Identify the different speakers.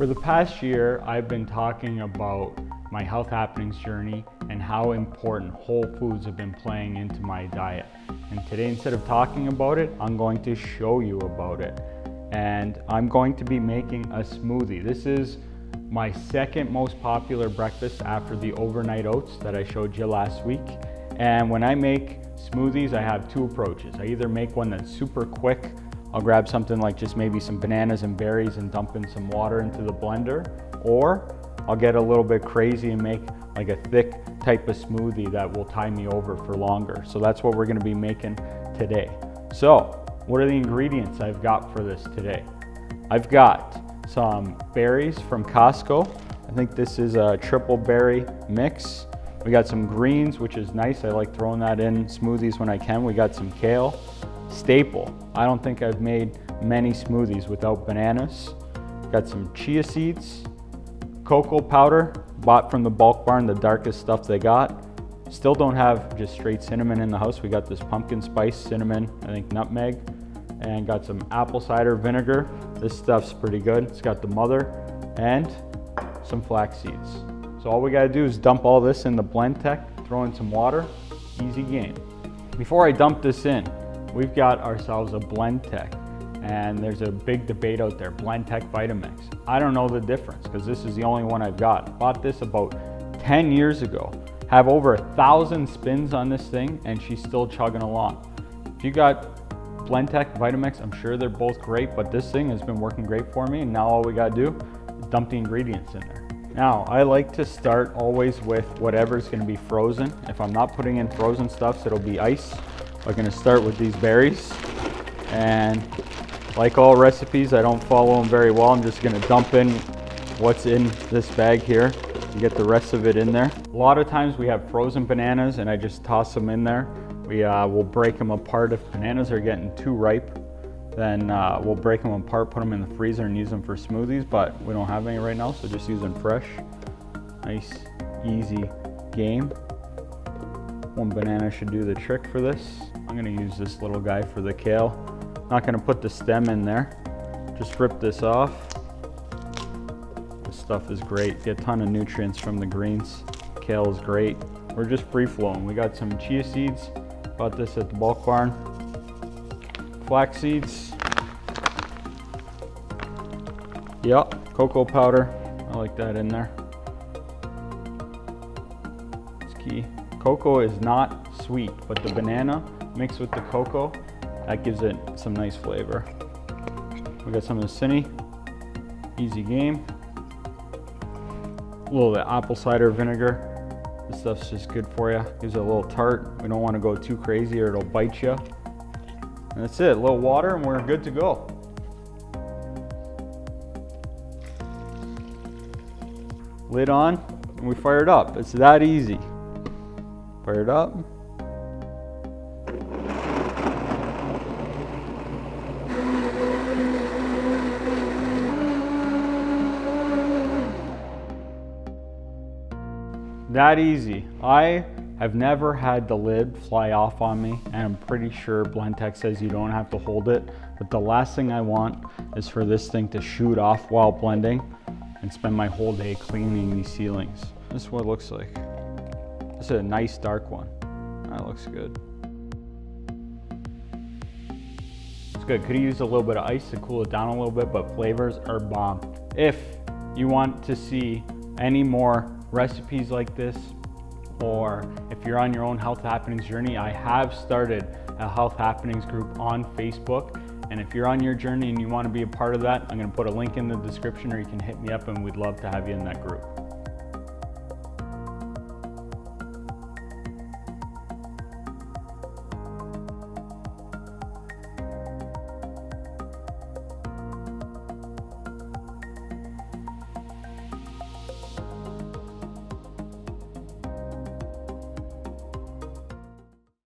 Speaker 1: For the past year, I've been talking about my health happenings journey and how important whole foods have been playing into my diet. And today, instead of talking about it, I'm going to show you about it. And I'm going to be making a smoothie. This is my second most popular breakfast after the overnight oats that I showed you last week. And when I make smoothies, I have two approaches. I either make one that's super quick. I'll grab something like just maybe some bananas and berries and dump in some water into the blender, or I'll get a little bit crazy and make like a thick type of smoothie that will tie me over for longer. So that's what we're gonna be making today. So what are the ingredients I've got for this today? I've got some berries from Costco. I think this is a triple berry mix. We got some greens, which is nice. I like throwing that in smoothies when I can. We got some kale. Staple. I don't think I've made many smoothies without bananas. Got some chia seeds, cocoa powder, bought from the bulk barn, the darkest stuff they got. Still don't have just straight cinnamon in the house. We got this pumpkin spice, cinnamon, I think nutmeg, and got some apple cider vinegar. This stuff's pretty good. It's got the mother and some flax seeds. So all we gotta do is dump all this in the blend tech, throw in some water, easy game. Before I dump this in, we've got ourselves a blend tech, and there's a big debate out there, blend tech Vitamix. I don't know the difference because this is the only one I've got. Bought this about 10 years ago. Have over 1,000 spins on this thing and she's still chugging along. If you got blend tech Vitamix, I'm sure they're both great, but this thing has been working great for me, and now all we gotta do is dump the ingredients in there. Now, I like to start always with whatever's gonna be frozen. If I'm not putting in frozen stuff, it'll be ice. I'm gonna start with these berries, and like all recipes, I don't follow them very well. I'm just gonna dump in what's in this bag here and get the rest of it in there. A lot of times we have frozen bananas and I just toss them in there. We'll break them apart. If bananas are getting too ripe, then we'll break them apart, put them in the freezer and use them for smoothies, but we don't have any right now, so just use them fresh. Nice, easy game. One banana should do the trick for this. I'm gonna use this little guy for the kale. Not gonna put the stem in there. Just rip this off. This stuff is great. Get a ton of nutrients from the greens. Kale is great. We're just free flowing. We got some chia seeds. Bought this at the bulk barn. Flax seeds. Yep, cocoa powder. I like that in there. It's key. Cocoa is not sweet, but the banana mixed with the cocoa, that gives it some nice flavor. We got some of the cinny, easy game. A little bit of apple cider vinegar. This stuff's just good for you. Gives it a little tart. We don't want to go too crazy or it'll bite you. And that's it, a little water and we're good to go. Lid on, and we fire it up. It's that easy. Fire it up. That easy. I have never had the lid fly off on me, and I'm pretty sure Blendtec says you don't have to hold it, but the last thing I want is for this thing to shoot off while blending and spend my whole day cleaning these ceilings. This is what it looks like. This is a nice dark one. That looks good. It's good. Could have used a little bit of ice to cool it down a little bit, but flavors are bomb. If you want to see any more recipes like this, or if you're on your own health happenings journey, I have started a health happenings group on Facebook. And if you're on your journey and you want to be a part of that, I'm going to put a link in the description, or you can hit me up and we'd love to have you in that group.